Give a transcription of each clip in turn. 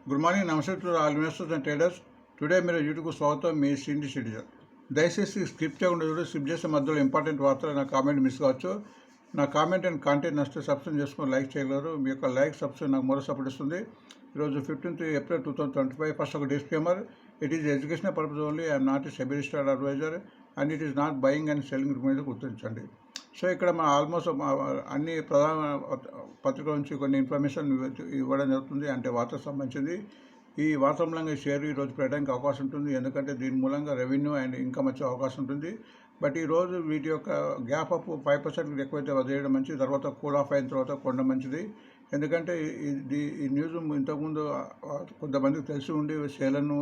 Good morning, నమస్తే to all investors and traders. Today మీరు యూట్యూబ్కు స్వాగతం. మీ సిండి సిటిజన్. దయచేసి స్క్రిప్ట్ చేయకుండా చూడండి. స్క్రిప్ట్ చేసే మధ్యలో ఇంపార్టెంట్ వార్తలు నా కామెంట్ మిస్ కావచ్చు. నా కామెంట్ అండ్ కాంటెంట్ నచ్చితే సబ్స్క్రైబ్ చేసుకొని లైక్ చేయగలరు. మీ యొక్క లైక్ సబ్స్క్రైబ్ నాకు మరో సపోర్ట్ ఇస్తుంది. ఈరోజు 15th April 2025. ఫస్ట్ ఒక disclaimer. It is educational purpose only. I'm not a SEBI registered advisor and it is not buying and selling మీద గుర్తించండి. సో ఇక్కడ మన ఆల్మోస్ట్ అన్ని ప్రధాన పత్రికల నుంచి కొన్ని ఇన్ఫర్మేషన్ ఇవ్వడం జరుగుతుంది, అంటే వార్తకు సంబంధించింది. ఈ వార్త మూలంగా షేర్ ఈరోజు పెట్టడానికి అవకాశం ఉంటుంది, ఎందుకంటే దీని మూలంగా రెవెన్యూ అండ్ ఇన్కమ్ వచ్చే అవకాశం ఉంటుంది. బట్ ఈరోజు వీటి యొక్క గ్యాప్ అప్ 5% ఎక్కువైతే వదిలేయడం మంచిది, తర్వాత కూల్ ఆఫ్ అయిన తర్వాత కొండ మంచిది. ఎందుకంటే ఈ న్యూస్ ఇంతకుముందు కొంతమందికి తెలిసి ఉండి షేర్లను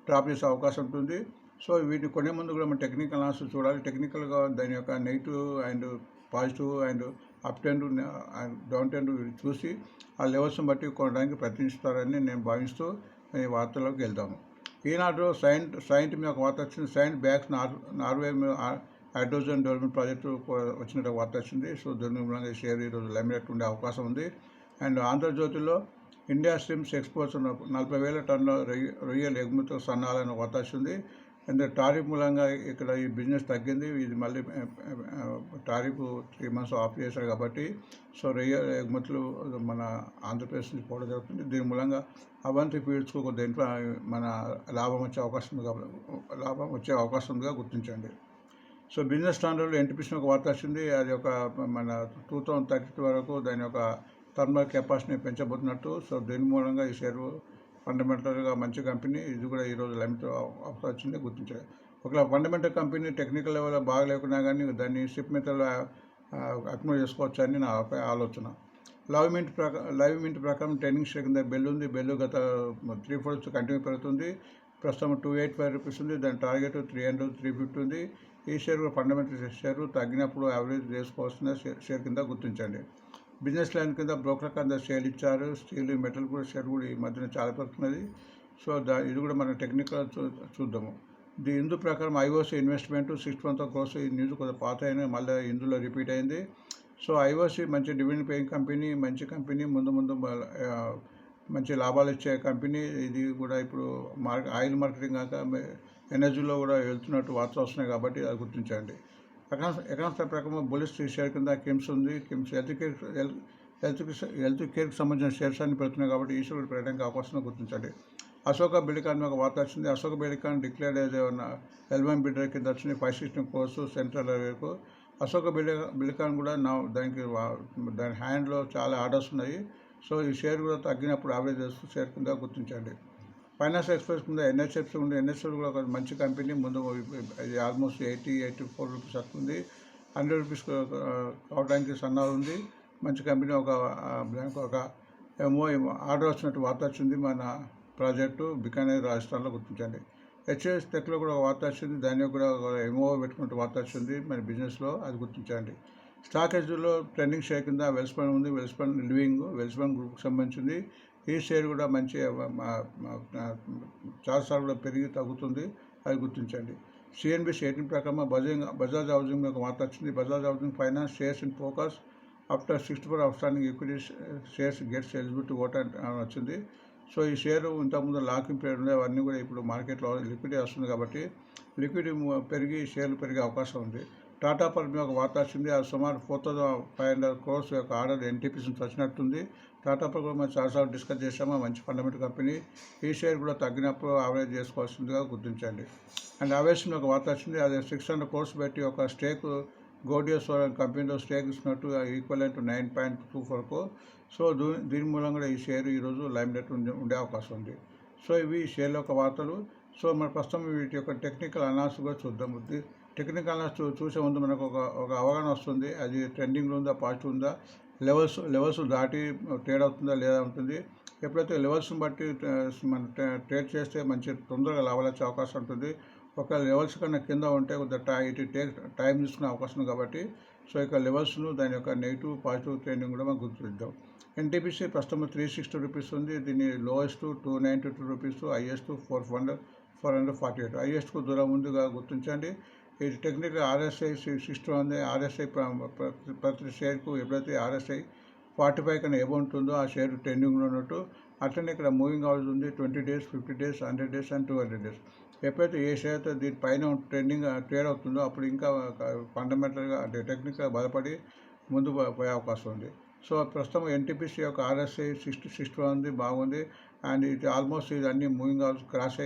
డ్రాప్ చేసే అవకాశం ఉంటుంది. సో వీటిని కొనే ముందు కూడా మనం టెక్నికల్ అనాలిసిస్ చూడాలి. టెక్నికల్గా దాని యొక్క negative and positive and up trend and down trend చూసి ఆ లెవెల్స్ని బట్టి కొనడానికి ప్రయత్నిస్తారని నేను భావిస్తూ ఈ వార్తలోకి వెళ్దాము. ఈనాడు సైంట్ మీద ఒక వార్త వచ్చింది. సైంట్ బ్యాక్స్ నార్వే హైడ్రోజన్ డెవలప్మెంట్ ప్రాజెక్టు వచ్చినట్టు వార్త వచ్చింది. సో దాని మూలంగా షేర్ ఈరోజు లైమ్లైట్ ఉండే అవకాశం ఉంది. అండ్ ఆంధ్రజ్యోతిలో ఇండియా స్ట్రీమ్స్ ఎక్స్పోర్ట్స్ 40,000 టన్నుల రొయ్యల ఎగుమతితో సన్నాలని వార్త వచ్చింది. అండ్ టారిఫ్ మూలంగా ఇక్కడ ఈ బిజినెస్ తగ్గింది. ఇది మళ్ళీ టారిఫ్ 3 months ఆఫ్ చేశారు కాబట్టి సో రొయ్యల ఎగుమతులు మన ఆంధ్రప్రదేశ్ నుంచి పోవడం జరుగుతుంది. దీని మూలంగా అవంతి ఫీల్డ్స్కు దేంట్లో మన లాభం వచ్చే అవకాశం ఉందిగా గుర్తించండి. సో బిజినెస్ స్టాండర్డ్లో ఎన్టీపీసీ ఒక వార్త వచ్చింది. అది ఒక మన 2032 వరకు దాని యొక్క థర్మల్ కెపాసిటీని పెంచబోతున్నట్టు. సో దీని మూలంగా ఈ షేరు ఫండమెంటల్గా మంచి కంపెనీ. ఇది కూడా ఈరోజు లైమ్తో అవసరం వచ్చింది, గుర్తించాలి. ఒకవేళ ఫండమెంటల్ కంపెనీ టెక్నికల్ లెవెల్లో బాగా లేకున్నా కానీ దాన్ని షిప్ మెథడ్లో అక్యుములేట్ చేసుకోవచ్చు అని నా ఆలోచన. లైవ్ మింట్ ప్రకారం ట్రెండింగ్ షేర్ కింద బెల్ ఉంది. బెల్ గత 3 months కంటిన్యూ పెరుగుతుంది. ప్రస్తుతం 285 రూపీస్ ఉంది. దాని టార్గెట్ 300, 350 ఉంది. ఈ షేర్ కూడా ఫండమెంటల్ షేర్ తగ్గినప్పుడు యావరేజ్ చేసుకోవాల్సిన షేర్ కింద గుర్తించండి. బిజినెస్ లైన్ కింద బ్రోకర్ కింద షేర్ ఇచ్చారు. స్టీల్, మెటల్ కూడా షేర్ కూడా ఈ మధ్యన చాలా పెరుగుతున్నది. సో ఇది కూడా మనం టెక్నికల్ చూద్దాము. ఇందు ప్రకారం ఐఓసీ ఇన్వెస్ట్మెంట్ 61 crores. ఈ న్యూస్ కొంచెం పాత అయినా మళ్ళీ ఇందులో రిపీట్ అయింది. సో ఐఓసీ మంచి డివిడెండ్ పేయింగ్ కంపెనీ, మంచి కంపెనీ, ముందు మంచి లాభాలు ఇచ్చే కంపెనీ. ఇది కూడా ఇప్పుడు ఆయిల్ మార్కెటింగ్ కాక ఎనర్జీలో కూడా వెళ్తున్నట్టు వార్తలు వస్తున్నాయి కాబట్టి అది గుర్తించండి. ఎకనామిక్స్ ప్రకారం బులిష్ షేర్ కింద కిమ్స్ ఉంది. కిమ్స్ హెల్త్ కేర్కి సంబంధించిన షేర్స్ అన్ని పెడుతున్నాయి కాబట్టి ఈ షేర్ పెట్టడానికి అవకాశం గుర్తించండి. అశోక బిల్డికాన్ ఒక వార్త వచ్చింది. Ashoka Buildcon declared as L1 builder కింద వచ్చింది. 516 crores సెంట్రల్ వరకు. అశోక బిల్డికాన్ కూడా దాని హ్యాండ్లో చాలా ఆర్డర్స్ ఉన్నాయి. సో ఈ షేర్ కూడా తగ్గినప్పుడు యావరేజ్ షేర్ కింద గుర్తించండి. ఫైనాన్స్ ఎక్స్ప్రెస్ కింద ఎన్హెచ్ఎఫ్సి ఉంది. ఎన్హెచ్ఎఫ్ కూడా ఒక మంచి కంపెనీ. ముందు ఆల్మోస్ట్ 84 రూపీస్ వస్తుంది. 100 రూపీస్ కావడానికి సన్నాలు ఉంది. మంచి కంపెనీ. ఒక ఆర్డర్ వచ్చినట్టు వార్త వచ్చింది. మన ప్రాజెక్టు బికానేర్ రాజస్థాన్లో గుర్తించండి. హెచ్ఎస్ టెక్లో కూడా ఒక వార్త వచ్చింది. దాన్ని కూడా ఎంఓ పెట్టుకున్నట్టు వార్త వచ్చింది మన బిజినెస్లో, అది గుర్తించండి. స్టాక్ ఎక్స్చేంజ్లో ట్రెండింగ్ షేర్ కింద వెల్స్పన్ ఉంది. వెల్స్పన్ వెల్స్పన్ గ్రూప్కి సంబంధించింది. ఈ షేర్ కూడా మంచి చాలాసార్లు కూడా పెరిగి తగ్గుతుంది, అది గుర్తించండి. సిఎన్బిసి 18 ప్రకారం బజాజ్ హౌసింగ్ ఒక వార్త వచ్చింది. Bajaj housing finance shares in focus after 64 outstanding equity shares gets eligibility vote అని వచ్చింది. సో ఈ షేరు ఇంతకుముందు లాకింగ్ పీరియడ్ ఉంది, అవన్నీ కూడా ఇప్పుడు మార్కెట్లో లిక్విడిటీ వస్తుంది కాబట్టి లిక్విడిటీ పెరిగి షేర్లు పెరిగే అవకాశం ఉంది. టాటా పవర్ మీద ఒక వార్త వచ్చింది. అది సుమారు 4,500 crores యొక్క ఆర్డర్ ఎన్టీపీసీ నుంచి వచ్చినట్టుంది. టాటా పవర్ కూడా మనం చాలాసార్లు డిస్కస్ చేసాము, మంచి ఫండమెంటల్ కంపెనీ. ఈ షేర్ కూడా తగ్గినప్పుడు యావరేజ్ చేసుకోవాల్సిందిగా గుర్తించండి. అండ్ అవేస్ మీద ఒక వార్త వచ్చింది. అది 600 crores పెట్టి ఒక స్టేక్ గోడియోసోర్ కంపెనీలో స్టేక్ ఇచ్చినట్టు ఈక్వలెంట్ 9.24. సో దీని మూలంగా కూడా ఈ షేర్ ఈరోజు లైమ్లైట్ ఉండే అవకాశం ఉంది. సో ఇవి షేర్ల యొక్క వార్తలు. సో మన ప్రస్తుతం వీటి యొక్క టెక్నికల్ అనాలిసిస్ కూడా చూద్దాం. టెక్నికల్ అనాలిసిస్ చూసే ముందు మనకు ఒక అవగాహన వస్తుంది. అది ట్రెండింగ్లో ఉందా, పాజిటివ్ ఉందా, లెవెల్స్ దాటి ట్రేడ్ అవుతుందా లేదా ఉంటుంది. ఎప్పుడైతే లెవెల్స్ని బట్టి మనం ట్రేడ్ చేస్తే మంచి తొందరగా లాభాలు వచ్చే అవకాశం ఉంటుంది. ఒక లెవెల్స్ కన్నా కింద ఉంటే టైం తీసుకునే అవకాశం ఉంది కాబట్టి సో ఇక లెవెల్స్ను దాని యొక్క నెగిటివ్ పాజిటివ్ ట్రెండింగ్ కూడా మనం గుర్తిద్దాం. ఎన్టీపీసీ ప్రస్తుతం 360 రూపీస్ ఉంది. దీని లోయెస్ట్ 292 రూపీస్, హైయెస్ట్ 448. హైయెస్ట్కు దూరం ముందుగా గుర్తించండి. ఇది టెక్నికల్ RSI 60 ఉంది. RSI ప్రతి షేర్కు ఎప్పుడైతే RSI 45 కన్నా ఏబో ఉంటుందో ఆ షేర్ ట్రెండింగ్లో ఉన్నట్టు. అట్లనే ఇక్కడ మూవింగ్ అవరేజ్ ఉంది 20 days, 50 days, 100 days and 200 days. ఎప్పుడైతే ఏ షేర్ అయితే దీనిపైన ట్రెండింగ్ ట్రేడ్ అవుతుందో అప్పుడు ఇంకా ఫండమెంటల్గా అంటే టెక్నికల్గా బలపడి ముందు పోయే అవకాశం ఉంది. సో ప్రస్తుతం ఎన్టీపీసీ యొక్క ఆర్ఎస్ఐ 60 ఉంది, బాగుంది. అండ్ ఇది ఆల్మోస్ట్ ఇది అన్ని మూవింగ్ అవరేజ్ క్రాస్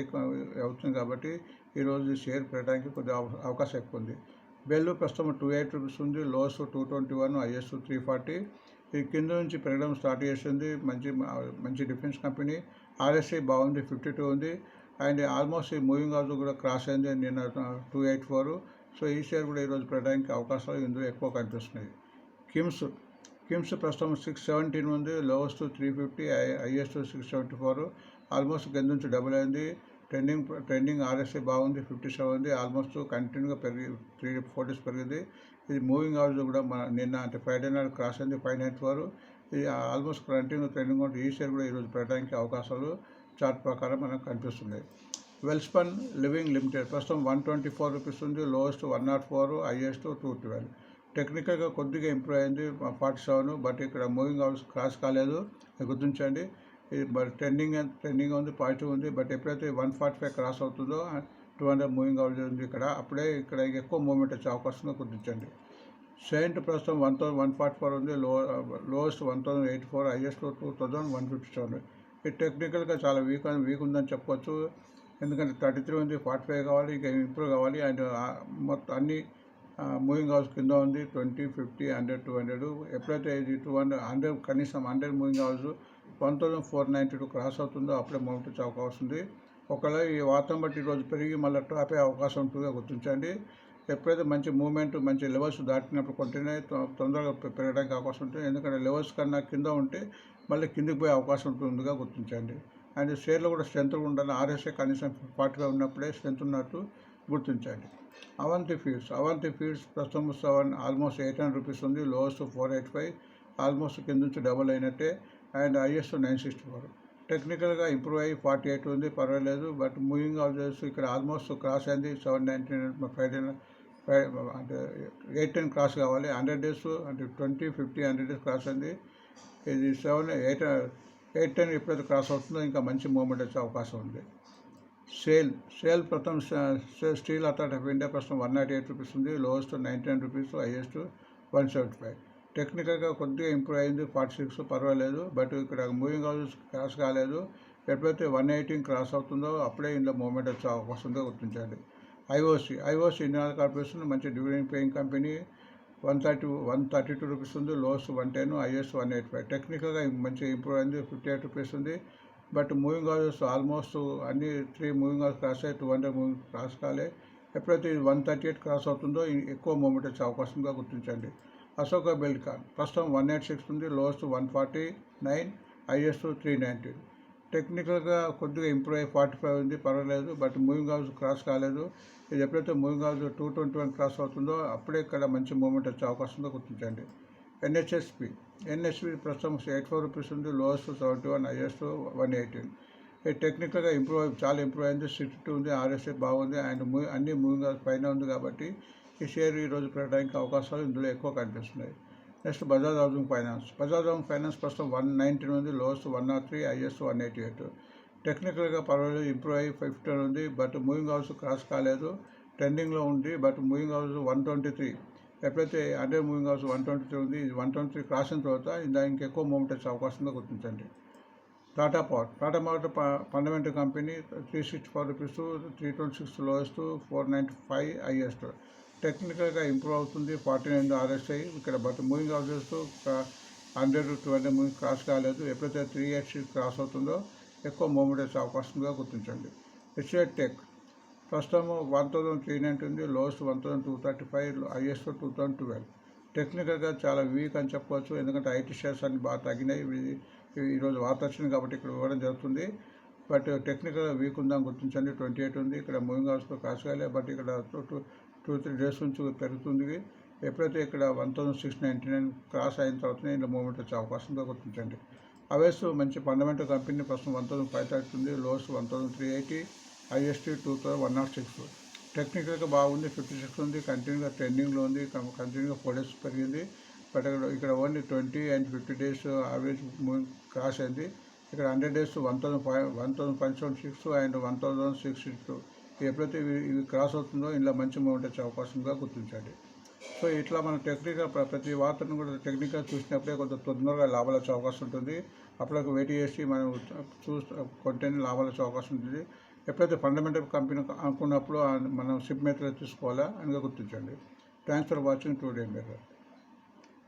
అవుతుంది కాబట్టి ఈరోజు షేర్ పెట్టడానికి కొద్దిగా అవకాశం ఎక్కువ ఉంది. బెల్ ప్రస్తుతం 28 రూపీస్ ఉంది, లోస్ 221, ఐఎస్ 340. ఇది కింద నుంచి పెరగడం స్టార్ట్ చేసింది. మంచి డిఫెన్స్ కంపెనీ. ఆర్ఎస్ఐ బాగుంది, 52 ఉంది. అండ్ ఆల్మోస్ట్ ఈ మూవింగ్ అవరేజ్ కూడా క్రాస్ అయింది నిన్న 284. సో ఈ షేర్ కూడా ఈరోజు పెట్టడానికి అవకాశాలు ఇందులో ఎక్కువ కనిపిస్తున్నాయి. కిమ్స్ ప్రస్తుతం 617 ఉంది, లోవెస్ట్ 350, హైయెస్ట్ 674. ఆల్మోస్ట్ కింద నుంచి డబుల్ అయింది. ట్రెండింగ్ ఆర్ఎస్ఐ బాగుంది, 57 ఉంది. ఆల్మోస్ట్ కంటిన్యూగా పెరిగి 3-4 days పెరిగింది. ఇది మూవింగ్ అవరేజ్ కూడా నిన్న అంటే ఫ్రైడే నాడు క్రాస్ అయింది 594. ఇది ఆల్మోస్ట్ కంటిన్యూ ట్రెండింగ్ ఉంటుంది. ఈ షేర్ కూడా ఈరోజు పెట్టడానికి అవకాశాలు చార్ట్ ప్రకారం మనకు కనిపిస్తున్నాయి. వెల్స్పన్ లివింగ్ లిమిటెడ్ ప్రస్తుతం 124 రూపీస్ ఉంది, లోవెస్ట్ 104, హైయెస్ట్ 212. టెక్నికల్గా కొద్దిగా ఇంప్రూవ్ అయింది 47, బట్ ఇక్కడ మూవింగ్ అవర్స్ క్రాస్ కాలేదు, గుర్తించండి. ఇది ట్రెండింగ్ ఉంది, పాజిటివ్ ఉంది. బట్ ఎప్పుడైతే 145 క్రాస్ అవుతుందో 200 మూవింగ్ అవర్స్ ఉంది అప్పుడే ఇక్కడ ఎక్కువ మూవ్మెంట్ వచ్చే అవకాశంగా గుర్తించండి. సెయింట్ ప్రస్తుతం 1144 ఉంది, లోవెస్ట్ 1084, హైయెస్ట్ 2157. ఇది టెక్నికల్గా చాలా వీక్ ఉందని చెప్పవచ్చు. ఎందుకంటే 33 ఉంది, 45 కావాలి, ఇంకా ఇంప్రూవ్ కావాలి. అండ్ మొత్తం అన్ని మూవింగ్ అవర్స్ కింద ఉంది 20, 50, 100, 200. ఎప్పుడైతే ఇది 100 కనీసం 100 మూవింగ్ అవర్స్ 1492 క్రాస్ అవుతుందో అప్పుడే మూమెంట్ వచ్చే అవకాశం ఉంది. ఒకవేళ ఈ వాతం బట్టి ఈరోజు పెరిగి మళ్ళీ టాప్ అయ్యే అవకాశం ఉంటుందో గుర్తించండి. ఎప్పుడైతే మంచి మూవ్మెంట్ మంచి లెవెల్స్ దాటినప్పుడు కొంటేనే తొందరగా పెరగడానికి అవకాశం ఉంటుంది. ఎందుకంటే లెవెల్స్ కన్నా కింద ఉంటే మళ్ళీ కిందికి పోయే అవకాశం ఉంటుందిగా గుర్తించండి. అండ్ షేర్లో కూడా స్ట్రెంత్ ఉండాలి. ఆర్ఎస్ఐ కనీసం 40 ఉన్నప్పుడే స్ట్రెంత్ ఉన్నట్టు గుర్తించండి. అవంతి ఫీడ్స్ ప్రస్తుతం ఆల్మోస్ట్ 800 రూపీస్ ఉంది, లోవెస్ట్ 485, ఆల్మోస్ట్ కింద నుంచి డబుల్ అయినట్టే. And highest 964. టెక్నికల్గా ఇంప్రూవ్ అయ్యి 48 ఉంది, పర్వాలేదు. బట్ మూవింగ్ అవరేజ్ ఇక్కడ ఆల్మోస్ట్ క్రాస్ అయింది 799, ఫ్రైడే అంటే 810 క్రాస్ కావాలి. 100 days అంటే 20, 50, 100 days క్రాస్ అయింది. ఇది 810 ఎప్పుడైతే క్రాస్ అవుతుందో ఇంకా మంచి మూవ్మెంట్ వచ్చే అవకాశం ఉంది. సేల్ ప్రస్తుతం స్టీల్ అథారిటీ ఆఫ్ ఇండియా ప్రస్తుతం 198 రూపీస్ ఉంది, లోవెస్ట్ 99 రూపీస్, హైయెస్ట్ 175. టెక్నికల్గా కొద్దిగా ఇంప్రూవ్ అయింది 46, పర్వాలేదు. బట్ ఇక్కడ మూవింగ్ అవరేజ్ క్రాస్ కాలేదు. ఎప్పుడైతే 118 క్రాస్ అవుతుందో అప్పుడే ఇందులో మూవ్మెంట్ వచ్చే అవకాశం ఉందో గుర్తించండి. ఐఓసి ఇండియన్ ఆయిల్ కార్పొరేషన్ మంచి డివిడెండ్ పేయింగ్ కంపెనీ, 132 రూపీస్ ఉంది, లోవెస్ట్ 110, హైయెస్ట్ 185. టెక్నికల్గా మంచి ఇంప్రూవ్ అయింది 58 రూపీస్ ఉంది. బట్ మూవింగ్ అవర్స్ ఆల్మోస్ట్ అన్ని 3 మూవింగ్ అవర్స్ క్రాస్ అయ్యి 200 మూవింగ్ క్రాస్ కాలే. ఎప్పుడైతే 138 క్రాస్ అవుతుందో ఎక్కువ మూమెంట్ వచ్చే అవకాశంగా గుర్తించండి. అశోక బిల్డ్కాన్ ప్రస్తుతం 186 ఉంది, లోవెస్ట్ 149, హైయెస్ట్ 319. టెక్నికల్గా కొద్దిగా ఇంప్రూవ్ అయ్యి 45 ఉంది, పర్వాలేదు. బట్ మూవింగ్ అవర్స్ క్రాస్ కాలేదు. ఇది ఎప్పుడైతే మూవింగ్ అవర్స్ 221 క్రాస్ అవుతుందో అప్పుడే ఇక్కడ మంచి మూమెంట్ వచ్చే అవకాశంగా గుర్తించండి. ఎన్హెచ్పి ప్రస్తుతం 84 రూపీస్ ఉంది, లోవెస్ట్ 71, హైయెస్ట్ 118. ఇది టెక్నికల్గా చాలా ఇంప్రూవ్ అయింది, 62 ఉంది, ఆర్ఎస్ఐ బాగుంది. అండ్ అన్ని మూవింగ్ అవర్స్ పైన ఉంది కాబట్టి ఈ షేర్ ఈరోజు పెట్టడానికి అవకాశాలు ఇందులో ఎక్కువ కనిపిస్తున్నాయి. నెక్స్ట్ బజాజ్ హౌసింగ్ ఫైనాన్స్ ప్రస్తుతం 119 ఉంది, లోవెస్ట్ 103, హైయెస్ట్ 188. టెక్నికల్గా పర్వాలేదు, ఇంప్రూవ్ అయ్యి 15 ఉంది. బట్ మూవింగ్ అవర్స్ క్రాస్ కాలేదు, ట్రెండింగ్లో ఉంది. బట్ మూవింగ్ అవర్స్ 123, ఎప్పుడైతే 100 మూవింగ్ అవర్స్ 123 ఉంది, ఇది 123 క్రాస్ అయిన తర్వాత దానికి ఎక్కువ మూమెంట్ వచ్చే అవకాశంగా గుర్తించండి. Tata power fundamental company 364 rupees, 326 lowest, 495, highest. టెక్నికల్గా ఇంప్రూవ్ అవుతుంది 49 ఆర్ఎస్ఐ ఇక్కడ. But moving hours 100 to 200 moving cross కాలేదు. ఎప్పుడైతే 386 క్రాస్ అవుతుందో ఎక్కువ మూమెంట్ వచ్చే అవకాశంగా గుర్తించండి. హెచ్ఐ టెక్ ప్రస్తుతం 1390 ఉంది, లోవెస్ట్ 1235, హైయెస్ట్ 2012. టెక్నికల్గా చాలా వీక్ అని చెప్పవచ్చు, ఎందుకంటే ఐటీ షేర్స్ అన్ని బాగా తగ్గినాయి. ఈరోజు వార్త వచ్చింది కాబట్టి ఇక్కడ ఇవ్వడం జరుగుతుంది. బట్ టెక్నికల్గా వీక్ ఉందని గుర్తించండి. 28 ఉంది, ఇక్కడ మూవింగ్ అవర్స్తో క్రాస్ కాలే. బట్ ఇక్కడ 2-3 days నుంచి పెరుగుతుంది. ఎప్పుడైతే ఇక్కడ 1699 క్రాస్ అయిన తర్వాతనే ఇందులో మూవ్మెంట్ వచ్చే అవకాశంగా గుర్తించండి. అవేస్ మంచి ఫండమెంటల్ కంపెనీ ప్రస్తుతం 1530 ఉంది, లోవెస్ట్ 1380, హైయెస్ట్ 2106. టెక్నికల్గా బాగుంది, 56 ఉంది, కంటిన్యూగా ట్రెండింగ్లో ఉంది, కంటిన్యూగా 4 days పెరిగింది. బట్ ఇక్కడ only 20 and 50 days average moving cross అయింది. ఇక్కడ 100 డేస్ 1576 అండ్ 1062 ఎప్పుడైతే ఇవి క్రాస్ అవుతుందో ఇందులో మంచి మూమెంట్ వచ్చే అవకాశంగా గుర్తించండి. సో ఇట్లా మనం టెక్నికల్ ప్రతి వార్తను కూడా టెక్నికల్ చూసినప్పుడే కొంత తొందరగా లాభాలు వచ్చే అవకాశం ఉంటుంది. అప్పటికి వెయిట్ చేసి మనం కొంటే లాభాలు వచ్చే అవకాశం ఉంటుంది. ఎప్పుడైతే ఫండమెంటల్ కంపెనీ అనుకున్నప్పుడు మనం సిప్ మెథడ్ తీసుకోవాలా అని గుర్తించండి. Thanks for watching today mirror.